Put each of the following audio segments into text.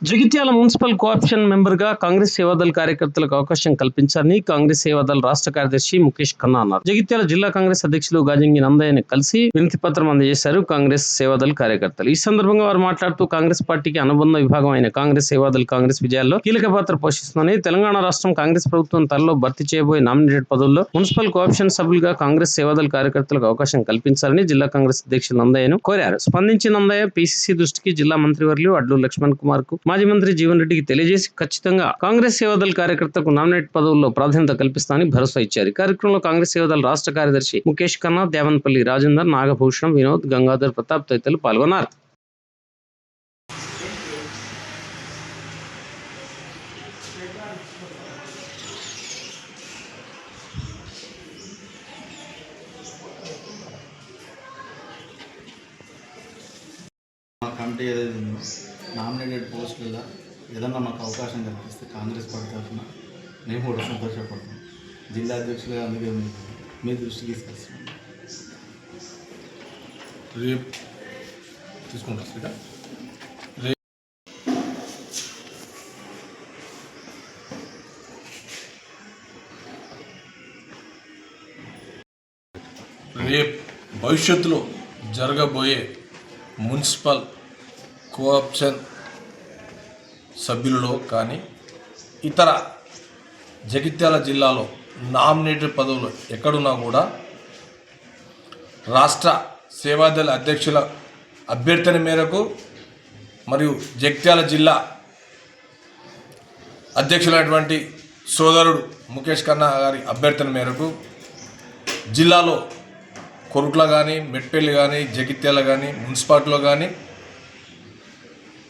Jagtial municipal cooption మెంబర్గా కాంగ్రెస్ సేవాదళ కార్యకర్తలకు అవకాశం కల్పించాలని కాంగ్రెస్ సేవాదళ రాష్ట్ర కార్యదర్శి ముఖేష్ ఖన్నా అన్నారు. జగిత్యాల జిల్లా కాంగ్రెస్ అధ్యక్షులు గాజంగి నందయ్యని కలిసి వినతి పత్రం అందజేశారు కాంగ్రెస్ సేవాదళ కార్యకర్తలు. ఈ సందర్భంగా వారు మాట్లాడుతూ కాంగ్రెస్ పార్టీకి అనుబంధ విభాగం అయిన కాంగ్రెస్ సేవాదళ కాంగ్రెస్ విజయాల్లో కీలక పాత్ర పోషిస్తుందని, తెలంగాణ రాష్ట్రం కాంగ్రెస్ ప్రభుత్వం త్వరలో భర్తీ చేయబోయే నామినేటెడ్ పదవుల్లో మున్సిపల్ కోఆప్షన్ సభ్యులుగా కాంగ్రెస్ సేవాదళ కార్యకర్తలకు అవకాశం కల్పించాలని జిల్లా కాంగ్రెస్ అధ్యక్షులు నందయ్యను కోరారు. స్పందించిన నందయ్య పిసిసి దృష్టికి జిల్లా మంత్రివర్యులు అడ్లూరి లక్ష్మణ్ కుమార్ కు మాజీ మంత్రి జీవన్ రెడ్డికి తెలియజేసి ఖచ్చితంగా కాంగ్రెస్ సేవాదళ కార్యకర్తకు నామినేట్ పదవుల్లో ప్రాధాన్యత కల్పిస్తానని భరోసా ఇచ్చారు. కార్యక్రమంలో కాంగ్రెస్ సేవాదళ రాష్ట్ర కార్యదర్శి ముఖేష్ ఖన్నా, దేవన్పల్లి రాజేందర్, నాగభూషణం, వినోద్, గంగాధర్ ప్రతాప్ తదితరులు పాల్గొన్నారు. కమిటీ ఏదైతే ఉందో నామినేటెడ్ పోస్టులలో ఏదన్నా మాకు అవకాశం కల్పిస్తే కాంగ్రెస్ పార్టీ తరఫున మేము కూడా సంతోషపడతాం. జిల్లా అధ్యక్షులుగా అందుకే మీ దృష్టికి తీసుకొస్తున్నాం. రేపు తీసుకుంటారు. రేపు భవిష్యత్తులో జరగబోయే మున్సిపల్ కోఆప్షన్ సభ్యులలో కానీ ఇతర జగిత్యాల జిల్లాలో నామినేటెడ్ పదవులు ఎక్కడున్నా కూడా రాష్ట్ర సేవాదళ అధ్యక్షుల అభ్యర్థన మేరకు మరియు జగిత్యాల జిల్లా అధ్యక్షులైనటువంటి సోదరుడు ముఖేష్ ఖన్నా గారి అభ్యర్థన మేరకు జిల్లాలో కొరుట్ల కానీ, మెట్పల్లి కానీ, జగిత్యాల కానీ, మున్సిపాలిటీలో కానీ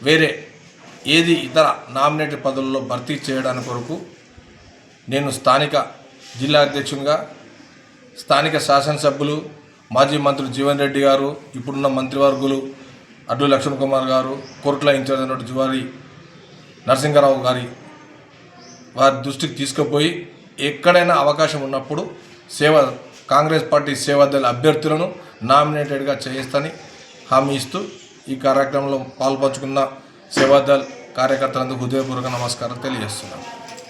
వేరే ఏది ఇతర నామినేటెడ్ పదవుల్లో భర్తీ చేయడానికి కొరకు నేను స్థానిక జిల్లా అధ్యక్షునిగా స్థానిక శాసనసభ్యులు మాజీ మంత్రులు జీవన్ రెడ్డి గారు, ఇప్పుడున్న మంత్రివర్గులు అడ్లూరి లక్ష్మణ్ కుమార్ గారు, కొరుట్ల ఇన్ఛార్జ్ అయినటువంటి జువారి నరసింహారావు గారి వారి దృష్టికి తీసుకుపోయి ఎక్కడైనా అవకాశం ఉన్నప్పుడు కాంగ్రెస్ పార్టీ సేవాదళ అభ్యర్థులను నామినేటెడ్గా చేయిస్తానని హామీ ఇస్తూ ఈ కార్యక్రమంలో పాల్పంచుకున్న సేవాదళ కార్యకర్తలందరూ హృదయపూర్వక నమస్కారం తెలియజేస్తున్నాను.